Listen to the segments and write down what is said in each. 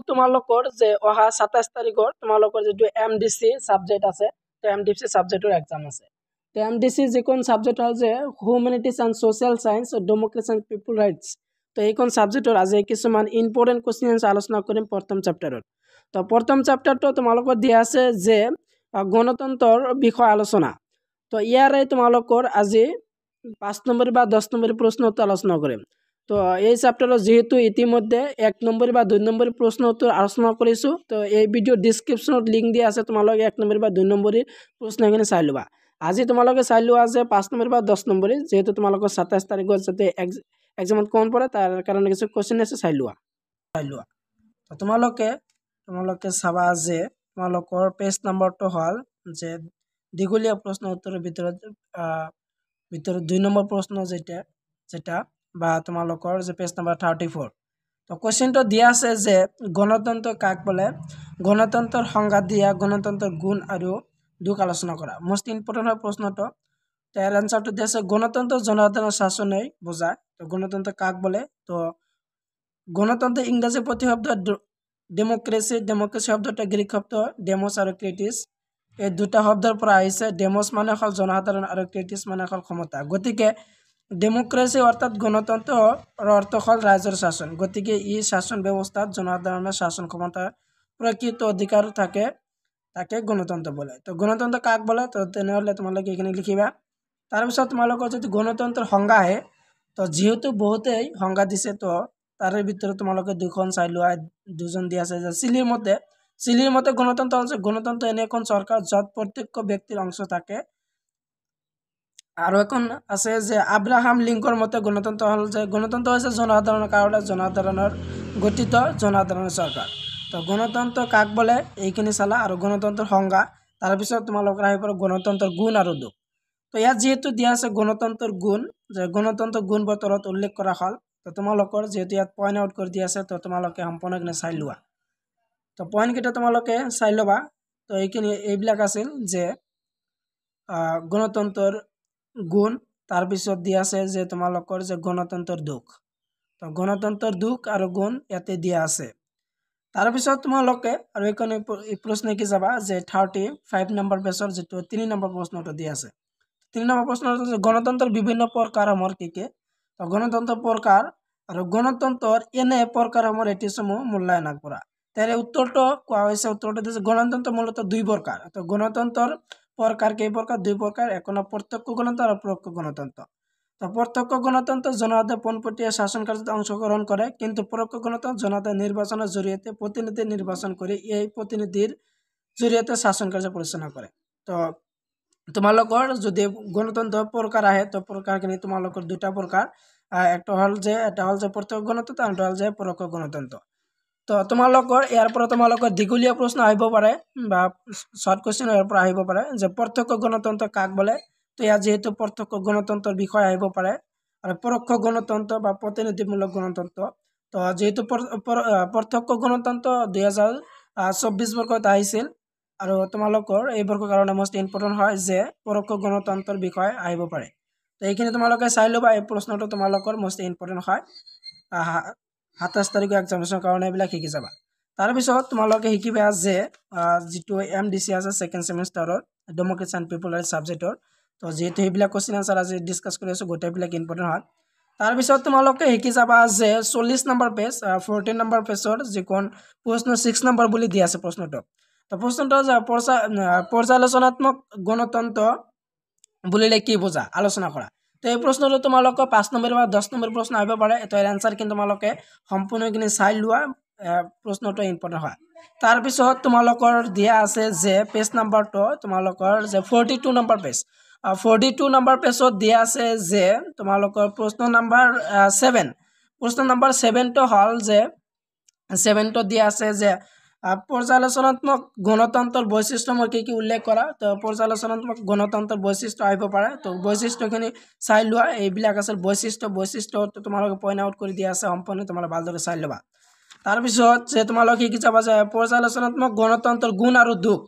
তোমালোকৰ যে অহা 27 তাৰিখৰ তোমালোকৰ যেটো এমডিসি সাবজেক্ট আছে তো এমডিসি সাবজেক্টৰ এক্সাম আছে তো এমডিসি যিকোন সাবজেক্ট হল যে হিউম্যানিটিজ এন্ড সোশ্যাল সায়েন্স ও ডেমোক্রেসি এন্ড পিপল রাইটস তো এইখন সাবজেক্টৰ আজি কিছুমান ইম্পৰ্টেন্ট কোৱেশ্চনস আলোচনা কৰিম প্ৰথম চেপ্টাৰত তো প্ৰথম চেপ্টাৰটো তোমালোকৰ দিয়া আছে যে গণতন্ত্ৰৰ বিষয় আলোচনা তো ইয়াৰে তোমালোকৰ আজি 5 নম্বৰ বা 10 নম্বৰ প্ৰশ্ন উত্তৰ আলোচনা কৰিম তো এই চেপ্টাৰত যেহেতু ইতিমধ্যে 1 নম্বৰ বা 2 নম্বৰ প্ৰশ্ন উত্তৰ আলোচনা কৰিছো তো এই ভিডিও ডেসক্ৰিপচনত লিংক দিয়া আছে তোমালোকে 1 নম্বৰ বা 2 নম্বৰ প্ৰশ্নখিনি চাই লবা আজি তোমালোকে চাই লোৱা আছে 5 নম্বৰ বা 10 নম্বৰ যেহেতু তোমালোকৰ 27 তাৰিখত যাতে এক্সামত কোন পৰে তাৰ কাৰণে কিছু কোৱেশ্চন আছে চাই লোৱা তো তোমালোকে চাবা যে তোমালোকৰ পেজ নম্বৰটো হল যে দীঘলীয়া প্ৰশ্ন উত্তৰৰ ভিতৰত 2 নম্বৰ প্ৰশ্ন যেটা বা তোমালোকৰ যে পেজ নম্বৰ 34 তো কোৱেশ্চনটো দিয়া আছে যে গণতন্ত্ৰ কাক বলে গণতন্ত্ৰৰ সংজ্ঞা দিয়া গণতন্ত্ৰৰ গুণ আৰু দুখ আলোচনা কৰা মোস্ট ইম্পৰ্টেন্ট হয় প্ৰশ্নটো তাৰ আনসাৰটো দিয়া আছে গণতন্ত্ৰ জনসাধাৰণৰ শাসনই বোঝায় তো গণতন্ত্ৰ কাক বলে তো গণতন্ত্ৰ ইংৰাজী প্ৰতিশব্দ ডেমোক্ৰেসি শব্দটা গ্ৰীক শব্দ ডেমোস আৰু ক্ৰেটিস এই দুটা শব্দৰ পৰা আহিছে ডেমোস মানে হল জনসাধাৰণ আৰু ক্ৰেটিস মানে হল ক্ষমতা গতিকে ডেমোক্ৰেসি অৰ্থাৎ গণতন্ত্ৰ অৰ্থ হল ৰাজৰ শাসন গতিকে ই শাসন ব্যবস্থাত জনসাধাৰণৰ শাসন ক্ষমতা প্ৰকৃত অধিকাৰ থাকে তাকে গণতন্ত্ৰ বলে তো গণতন্ত্ৰ কাক বলে তো তেনেহলে তোমালোকে এখানে লিখিবা তাৰ পিছত তোমালোকৰ যদি গণতন্ত্ৰৰ সংজ্ঞা আহে তো যেহেতু বহুতেই সংজ্ঞা দিছে তো তাৰে ভিতৰত তোমালোকে দুখন চাই লোৱা দুজন দিয়া আছে যে চিলিৰ মতে গণতন্ত্ৰ হল গণতন্ত্ৰ এনে এখন সৰকাৰ যত প্ৰত্যেক ব্যক্তিৰ অংশ থাকে আৰু এখন আছে যে আব্ৰাহাম লিংকৰ মতে গণতন্ত্ৰ হল যে গণতন্ত্ৰ হৈছে জনসাধাৰণৰ কাৰণে জনসাধাৰণৰ গঠিত জনসাধাৰণৰ সৰকাৰ তো গণতন্ত্ৰ কাক বলে এইখিনি চালা আৰু গণতন্ত্ৰৰ সংজ্ঞা তাৰ পিছত তোমালোকৰ আহিব গণতন্ত্ৰৰ গুণ আৰু দুখ তো ইয়াত যেহেতু দিয়া আছে গণতন্ত্ৰৰ গুণ যে গণতন্ত্ৰৰ গুণ বতৰত উল্লেখ কৰা হল তো তোমালোকৰ যেহেতু ইয়াত পয়েন্ট আউট কৰি দিয়া আছে তো তোমালোকে সম্পূৰ্ণকৈ চাই লোৱা তো পয়েন্ট কেইটা তোমালোকে চাই লবা তো এইবিলাক আছিল যে গণতন্ত্ৰৰ গুণ তাৰ পিছত দিয়া আছে যে তোমালোকৰ যে গণতন্ত্ৰৰ দুখ তো গণতন্ত্ৰৰ দুখ আৰু গুণ ইয়াতে দিয়া আছে তাৰ পিছত তোমালোকে আৰু এইখন প্ৰশ্ন কি যাবা যে 35 নম্বৰ পেজৰ যেটো 3 নম্বৰ প্ৰশ্নটো দিয়া আছে 3 নম্বৰ প্ৰশ্নটো গণতন্ত্ৰৰ বিভিন্ন প্ৰকাৰসমূহ কি কি তো গণতন্ত্ৰৰ প্ৰকাৰ আৰু গণতন্ত্ৰৰ এনে প্ৰকাৰসমূহ এটি সমূহ মূল্যায়ন কৰা তাৰে উত্তৰটো কোৱা হৈছে উত্তৰটো দিছে গণতন্ত্ৰ মূলত দুই প্ৰকাৰ তো গণতন্ত্ৰৰ প্রকার কে প্রকার দুই প্রকার এক প্রত্যক্ষ গণতন্ত্র আর পরোক্ষ গণতন্ত্র তো প্রত্যক্ষ গণতন্ত্র জনসাধারণ পনপটিয়া শাসন কার্যত অংশগ্রহণ করে কিন্তু পরোক্ষ গণতন্ত্র জনসাধারণ নির্বাচনের জড়িয়ে প্রতিনিধি নির্বাচন করে এই প্রতিনিধির জড়িয়ে শাসন কার্য পরিচালনা করে তো তোমালোকৰ যদি গণতন্ত্ৰ প্ৰকাৰ আহে তো প্ৰকাৰখিনি তোমালোকৰ দুটা প্ৰকাৰ এটা হল যে প্ৰত্যক্ষ গণতন্ত্ৰ আৰ এটা হল যে পৰোক্ষ গণতন্ত্ৰ তো তোমালোকৰ ইয়াৰ পৰা তোমালোকৰ দীঘলীয়া প্ৰশ্ন আহিব পাৰে বা শৰ্ট কোশ্চেন ইয়াৰ পৰা আহিব পাৰে যে প্ৰত্যক্ষ গণতন্ত্ৰ কাক বলে তো ইয়াত যেহেতু প্ৰত্যক্ষ গণতন্ত্ৰৰ বিষয় আহিব পাৰে আৰু পৰোক্ষ গণতন্ত্ৰ বা প্ৰতিনিধিমূলক গণতন্ত্ৰ তো যেহেতু প্ৰত্যক্ষ গণতন্ত্ৰ 2024 বৰ্ষত আহিছিল আৰু তোমালোকৰ এই বৰ্ষৰ কাৰণে মোস্ট ইম্পৰ্টেন্ট হয় যে পৰোক্ষ গণতন্ত্ৰৰ বিষয় আহিব পাৰে তো এইখিনি তোমালোকে চাই লবা এই প্ৰশ্নটো তোমালোকৰ মোস্ট ইম্পৰ্টেন্ট হয় 27 তাৰিখৰ এক্সামিনেশনৰ কাৰণে এইবিলাক শিকি যাবা তাৰ পিছত তোমালোকে শিকিবা যে যেটো এমডিসি আছে সেকেন্ড সেমিস্টাৰৰ ডেমোক্ৰেসি এন্ড পিপল ৰাইটস সাবজেক্টৰ তো যেটো এইবিলাক কোশ্চেন আনসাৰ আজি ডিসকাস কৰি আছো গোটেইবিলাক ইম্পৰ্টেন্ট হয় তাৰ পিছত তোমালোকে শিকি যাবা যে 40 নম্বৰ পেজ 14 নম্বৰ পেজৰ যিখন প্ৰশ্ন 6 নম্বৰ বুলি দিয়া আছে প্ৰশ্নটো তো প্ৰশ্নটো যে পৰ্যালোচনাত্মক গণতন্ত্ৰ বুলিলে কি বুজা আলোচনা কৰা তো এই প্ৰশ্নটো তোমালোকৰ 5 নম্বৰ বা 10 নম্বৰ প্ৰশ্ন আহিব পাৰে এটাৰ আনসাৰ কিন্তু তোমালোকে সম্পূৰ্ণখিনি চাই লোৱা প্ৰশ্নটো ইম্পৰ্টেন্ট হয় তাৰ পিছত তোমালোকৰ দিয়া আছে যে পেজ নম্বৰটো তোমালোকৰ যে 42 নম্বৰ পেজ 42 নম্বৰ পেজত দিয়া আছে যে তোমালোকৰ প্ৰশ্ন নম্বৰ 7 টো হল যে 7 টো দিয়া আছে যে পৰ্যালোচনাত্মক গণতন্ত্ৰৰ বৈশিষ্ট্যসমূহ কি উল্লেখ কৰা তো পৰ্যালোচনাত্মক গণতন্ত্ৰৰ বৈশিষ্ট্য আহিব পাৰে তো বৈশিষ্ট্যখিনি চাই লোৱা এইবিলাক আছে বৈশিষ্ট্য তোমালোকে পয়েন্ট আউট কৰি দিয়া আছে সম্পূৰ্ণ তোমালোকে ভালদৰে চাই লবা তাৰ পিছত যে তোমালোকে কি যাবা যে পৰ্যালোচনাত্মক গণতন্ত্ৰৰ গুণ আৰু দুখ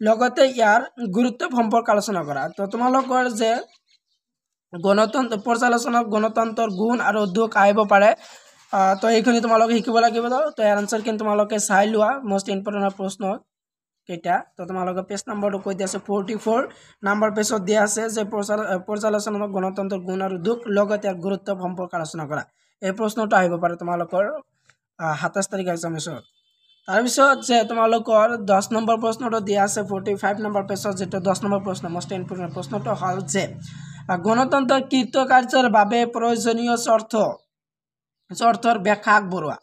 লগতে ইয়াৰ গুৰুত্ব সম্পৰ্কে আলোচনা কৰা তো তোমালোকৰ যে গণতন্ত্ৰ পৰ্যালোচনাত্মক গণতন্ত্ৰৰ গুণ আৰু দুখ আহিব পাৰে তো এইখিনি তোমালোকে শিকিব লাগিব তো ইয়াৰ আনসাৰ কিন্তু তোমালোকে চাই লোৱা মোস্ট ইম্পৰ্টেণ্ট প্ৰশ্ন কেইটা তো তোমালোকে পেজ নম্বৰটো কৈ দিয়া আছে 44 নম্বৰ পেজত দিয়া আছে যে পৰ্যালোচনাত্মক গণতন্ত্ৰৰ গুণ আৰু দুখ লগতে ইয়াৰ গুৰুত্ব সম্পৰ্কে আলোচনা কৰা এই প্ৰশ্নটো আহিব পাৰে তোমালোকৰ 27 তাৰিখ এক্সামিনেশ্যনত তাৰপিছত যে তোমালোকৰ 10 নম্বৰ প্ৰশ্নটো দিয়া আছে 45 নম্বৰ পেজত যেটো 10 নম্বৰ প্ৰশ্ন মোস্ট ইম্পৰ্টেণ্ট প্ৰশ্নটো হ'ল যে গণতন্ত্ৰৰ কৃতকাৰ্যৰ বাবে প্ৰয়োজনীয় চৰ্তৰ ব্যাখ্যা আগবঢ়োৱা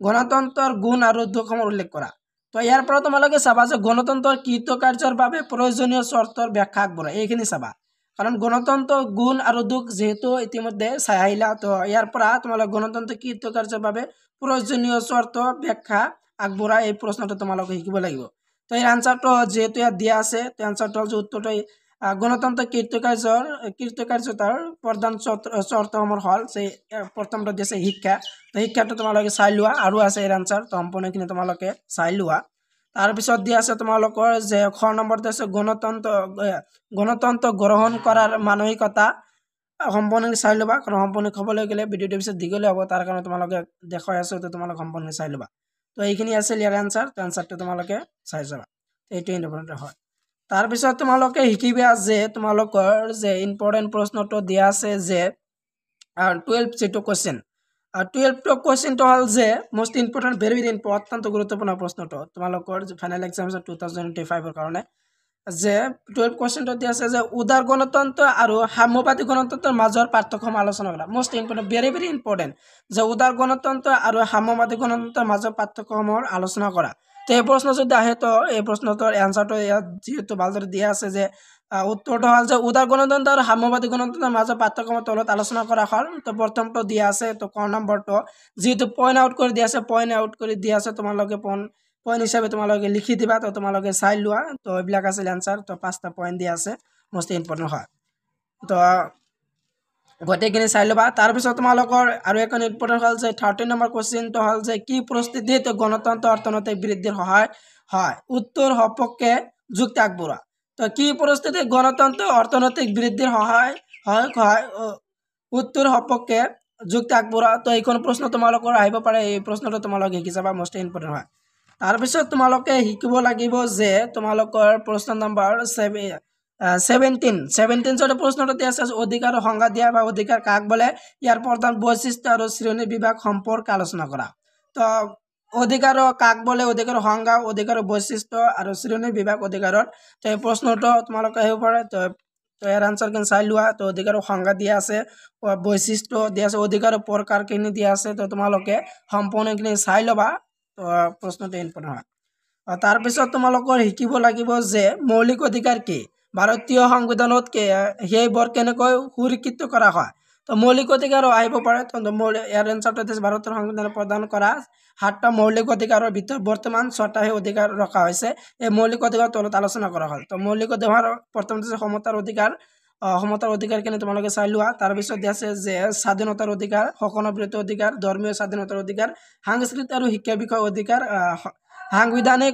গণতন্ত্ৰৰ গুণ আৰু দুখসমূহ উল্লেখ কৰা তো ইয়াৰ পৰা তোমালোকে চাবা যে গণতন্ত্ৰৰ কৃতকাৰ্যৰ বাবে প্ৰয়োজনীয় চৰ্তৰ ব্যাখ্যা আগবঢ়োৱা এইখিনি চাবা কাৰণ গণতন্ত্ৰৰ গুণ আৰু দুখ যেহেতু ইতিমধ্যে চাই আহিলা তো ইয়াৰ পৰা তোমালোকে গণতন্ত্ৰৰ কৃতকাৰ্যৰ বাবে প্ৰয়োজনীয় চৰ্ত ব্যাখ্যা আগবঢ়া এই প্ৰশ্নটো তোমালোকে শিকিব লাগিব তো এই আনসাৰটো যেহেতু ইয়াত দিয়া আছে তো আনসাৰটো যে উত্তৰটো গণতন্ত্ৰৰ কৃতকাৰ্যতাৰ প্ৰধান চৰ্তসমূহ হ'ল যে প্ৰথমটো দিছে শিক্ষা তো শিক্ষাটো তোমালোকে চাই লোৱা আৰু আছে এই আনসাৰ তো সম্পূৰ্ণখিনি তোমালোকে চাই লোৱা তাৰপিছত দিয়া আছে তোমালোকৰ যে খ নম্বৰতে আছে গণতন্ত্ৰ গ্ৰহণ কৰাৰ মানসিকতা সম্পূৰ্ণ চাই ল'বা কাৰণ সম্পূৰ্ণ হ'বলৈ গ'লে ভিডিঅ'টো পিছত দীঘলীয়া হ'ব তাৰ কাৰণে তোমালোকে দেখাই আছো তো তোমালোকে সম্পূৰ্ণ চাই ল'বা তো এইখিনি আছিল ইয়াৰ আনসাৰ তো আনসাৰটো তোমালোকে চাই যাবা এইটো ইম্পৰ্টেণ্ট হয় তাৰপিছত তোমালোকে শিকিবা যে তোমালোকৰ যে ইম্পৰ্টেণ্ট প্ৰশ্নটো দিয়া আছে যে 12 যেটো কোৱেশ্চন 12টো কোৱেশ্চনটো হ'ল যে মোস্ট ইম্পৰ্টেণ্ট ভেৰি অত্যন্ত গুৰুত্বপূৰ্ণ প্ৰশ্নটো তোমালোকৰ ফাইনেল এক্সামিনেশ্যন 2025 কাৰণে যে 12 কোৱেশ্চনটো দিয়া আছে যে উদাৰ গণতন্ত্ৰ আৰু সাম্যবাদী গণতন্ত্ৰৰ মাজৰ পাৰ্থক্য আলোচনা কৰা মোস্ট ইম্পৰ্টেণ্ট ভেৰি ইম্পৰ্টেণ্ট যে উদাৰ গণতন্ত্ৰ আৰু সাম্যবাদী গণতন্ত্ৰৰ মাজৰ পাৰ্থক্যসমূহৰ আলোচনা কৰা তো এই প্ৰশ্ন যদি আহে তো এই প্ৰশ্নটোৰ এনসাৰটো ইয়াত যেহেতু ভালদৰে দিয়া আছে যে উত্তৰটো হ'ল যে উদাৰ গণতন্ত্ৰ আৰু সাম্যবাদী গণতন্ত্ৰৰ মাজৰ পাৰ্থক্যৰ তলত আলোচনা কৰা হ'ল তো প্ৰথমটো দিয়া আছে তো ক নম্বৰটো যেহেতু পইণ্ট আউট কৰি দিয়া আছে পইণ্ট আউট কৰি দিয়া আছে তোমালোকে পইণ্ট হিচাপে তোমালোকে লিখি দিবা তো তোমালোকে চাই লোৱা তো এইবিলাক আছিল এনসাৰ তো 5টা পইণ্ট দিয়া আছে মোস্ট ইম্পৰ্টেণ্ট হয় তো গোটেইখিনি চাই ল'বা তাৰপিছত তোমালোকৰ আৰু এখন ইম্পৰ্টেণ্ট হ'ল যে 13 নম্বৰ কোৱেশ্চনটো হ'ল যে কি পৰিস্থিতিত গণতন্ত্ৰ অৰ্থনৈতিক বৃদ্ধিৰ সহায় হয় উত্তৰ সপক্ষে যুক্তি আগবঢ়োৱা তো কি পৰিস্থিতিত গণতন্ত্ৰ অৰ্থনৈতিক বৃদ্ধিৰ সহায় হয় উত্তৰ সপক্ষে যুক্তি আগবঢ়োৱা তো এইখন প্ৰশ্ন তোমালোকৰ আহিব পাৰে এই প্ৰশ্নটো তোমালোকে শিকি যাবা মোস্ট ইম্পৰ্টেণ্ট হয় তাৰপিছত তোমালোকে শিকিব লাগিব যে তোমালোকৰ প্ৰশ্ন নম্বৰ 17 যেটা প্ৰশ্নটো দিয়া আছে অধিকাৰ সংজ্ঞা দিয়া বা অধিকাৰ কাক বলে ইয়াৰ প্ৰধান বৈশিষ্ট্য আৰু শ্ৰেণী বিভাগ সম্পৰ্কে আলোচনা কৰা তো অধিকাৰ কাক বলে অধিকাৰ সংজ্ঞা অধিকাৰ বৈশিষ্ট্য আৰু শ্ৰেণী বিভাগ অধিকাৰৰ তো এই প্ৰশ্নটো তোমালোকে আহিব পাৰে তো ইয়াৰ আনসাৰ কেন চাই লোৱা তো অধিকাৰ সংজ্ঞা দিয়া আছে বৈশিষ্ট্য দিয়া আছে অধিকাৰ প্ৰকাৰখিনি দিয়া আছে তো তোমালোকে সম্পূৰ্ণখিনি চাই ল'বা তো প্ৰশ্নটো ইম্পৰ্টেণ্ট হয় তাৰপিছত তোমালোকৰ শিকিব লাগিব যে মৌলিক অধিকাৰ কি ভাৰতীয় সংবিধানত সেইবোৰ কেনেকৈ সুৰক্ষিত কৰা হয় তো মৌলিক অধিকাৰ আহিব পাৰে তো ইয়াৰ এনসাৰটো দিছে ভাৰতৰ সংবিধানত প্ৰদান কৰা 7টা মৌলিক অধিকাৰৰ ভিতৰত বৰ্তমান 6টাহে অধিকাৰ ৰখা হৈছে এই মৌলিক অধিকাৰ তলত আলোচনা কৰা হ'ল তো মৌলিক অধিকাৰ প্ৰথমতে সমতাৰ অধিকাৰখিনি তোমালোকে চাই লোৱা তাৰপিছত দিয়া আছে যে স্বাধীনতাৰ অধিকাৰ সকলোৰ বিৰুদ্ধে অধিকাৰ ধৰ্মীয় স্বাধীনতাৰ অধিকাৰ সাংস্কৃতিক আৰু শিক্ষা বিষয়ৰ অধিকাৰ সাংবিধানিক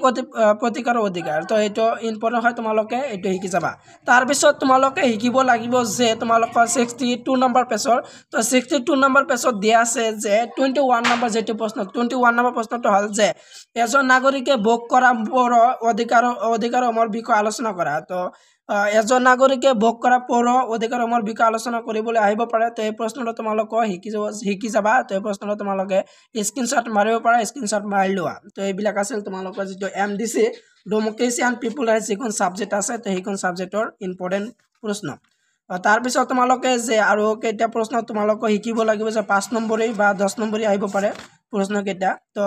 প্ৰতিকাৰৰ অধিকাৰ তো এইটো ইম্পৰ্টেণ্ট হয় তোমালোকে এইটো শিকি যাবা তাৰপিছত তোমালোকে শিকিব লাগিব যে তোমালোকৰ 62 নম্বৰ পেজৰ তো 62 নম্বৰ পেজত দিয়া আছে যে 21 নম্বৰ যেটো প্ৰশ্ন 21 নম্বৰ প্ৰশ্নটো হ'ল যে এজন নাগৰিকে ভোগ কৰা অধিকাৰৰ বিষয়ে আলোচনা কৰা তো এজন নাগৰিকে ভোগ কৰা পৌৰ অধিকাৰৰ বিষয়ে আলোচনা কৰিবলৈ আহিব পাৰে তো এই প্ৰশ্নটো তোমালোকে শিকি যাবা তো এই প্ৰশ্নটো তোমালোকে স্ক্ৰীনশ্বট মাৰিব পাৰা স্ক্ৰীনশ্বট মাৰি লোৱা তো এইবিলাক আছিল তোমালোকৰ যেটো MDC ডেমক্ৰেসি এণ্ড পিপল ৰাইটছ যিখন সাবজেক্ট আছে তো সেইখন সাবজেক্টৰ ইম্পৰ্টেণ্ট প্ৰশ্ন তাৰপিছত তোমালোকে যে আৰু কেইটা প্ৰশ্ন তোমালোকে শিকিব লাগিব যে 5 নম্বৰী বা 10 নম্বৰী আহিব পাৰে প্ৰশ্ন কেইটা তো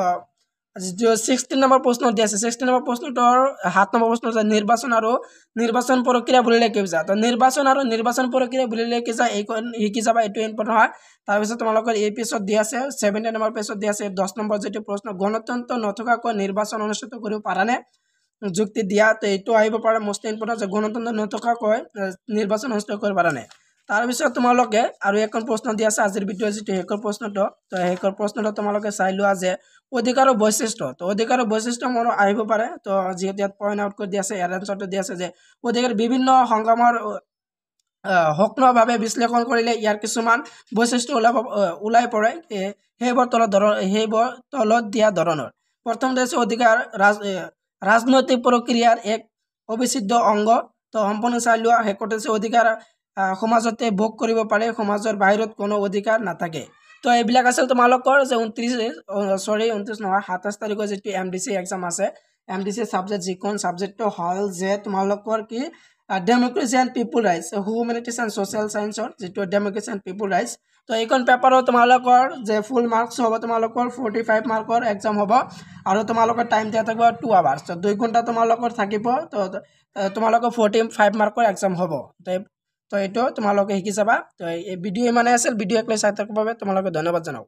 16 নম্বৰ প্ৰশ্ন দিয়া আছে 16 নম্বৰ প্ৰশ্নটোৰ 7 নম্বৰ প্ৰশ্ন আছে নিৰ্বাচন প্ৰক্ৰিয়া বুলিলে কি বুজা তো নিৰ্বাচন প্ৰক্ৰিয়া বুলিলে কি যায় এইখন শিকি যাবা এইটো ইম্পৰ্টেণ্ট হয় তাৰপিছত তোমালোকৰ এই পেজত দিয়া আছে 17 নম্বৰ পেজত দিয়া আছে 10 নম্বৰ যেটো প্ৰশ্ন গণতন্ত্ৰ নথকাকৈ নিৰ্বাচন অনুষ্ঠিত কৰিব পাৰানে যুক্তি দিয়া তো এইটো আহিব পাৰে মোস্ট ইম্পৰ্টেণ্ট যে গণতন্ত্ৰ নথকাকৈ নিৰ্বাচন অনুষ্ঠিত কৰিব পাৰানে তাৰপিছত তোমালোকে আৰু এখন প্ৰশ্ন দিয়া আছে আজিৰ ভিডিঅ' যেটো হেকৰ প্ৰশ্নটো তো হেকৰ প্ৰশ্নটো তোমালোকে চাই লোৱা যে অধিকাৰৰ বৈশিষ্ট্য তো অধিকাৰৰ বৈশিষ্ট্য মোৰ আহিব পাৰে তো যেহেতু ইয়াত পইণ্ট আউট কৰি দিয়া আছে ইয়াৰ আনসাৰটো দিয়া আছে যে অধিকাৰ বিভিন্ন সংগ্ৰামৰ সক্ৰিয়ভাৱে বিশ্লেষণ কৰিলে ইয়াৰ কিছুমান বৈশিষ্ট্য ওলাই পৰে সেইবোৰ তলত দিয়া ধৰণৰ প্ৰথমতে হৈছে অধিকাৰ ৰাজনৈতিক প্ৰক্ৰিয়াৰ এক অবিচ্ছেদ্য অংগ তো সম্পূৰ্ণ চাই লোৱা শেষত হৈছে অধিকাৰ সমাজতে ভোগ কৰিব পাৰে সমাজৰ বাহিৰত কোনো অধিকাৰ নাথাকে তো এইবিলাক আছিল তোমালোকৰ যে 29 নহয় 27 তাৰিখৰ যিটো MDC এক্সাম আছে MDC সাবজেক্ট যিখন সাবজেক্টটো হল যে তোমালোকৰ কি democracy and people rights humanities and social সায়েন্সৰ যেটো ডেমোক্ৰেসি এন্ড পিপল ৰাইটস তো এইখন পেপাৰত তোমালোকৰ যে ফুল মাৰ্কস হ'ব তোমালোকৰ 45 মাৰ্কৰ এক্সাম হ'ব আৰু তোমালোকৰ টাইম দিয়া থাকিব 2 আৱাৰ্স তো 2 ঘণ্টা তোমালোকৰ থাকিব তো তোমালোকৰ 45 মাৰ্কৰ এক্সাম হ'ব তো এইটো তোমালোকে শিকি যাবা তো এই ভিডিও মানে আছিল ভিডিও ক্লাস চাই থাকাৰ বাবে তোমালোকে ধন্যবাদ জনাও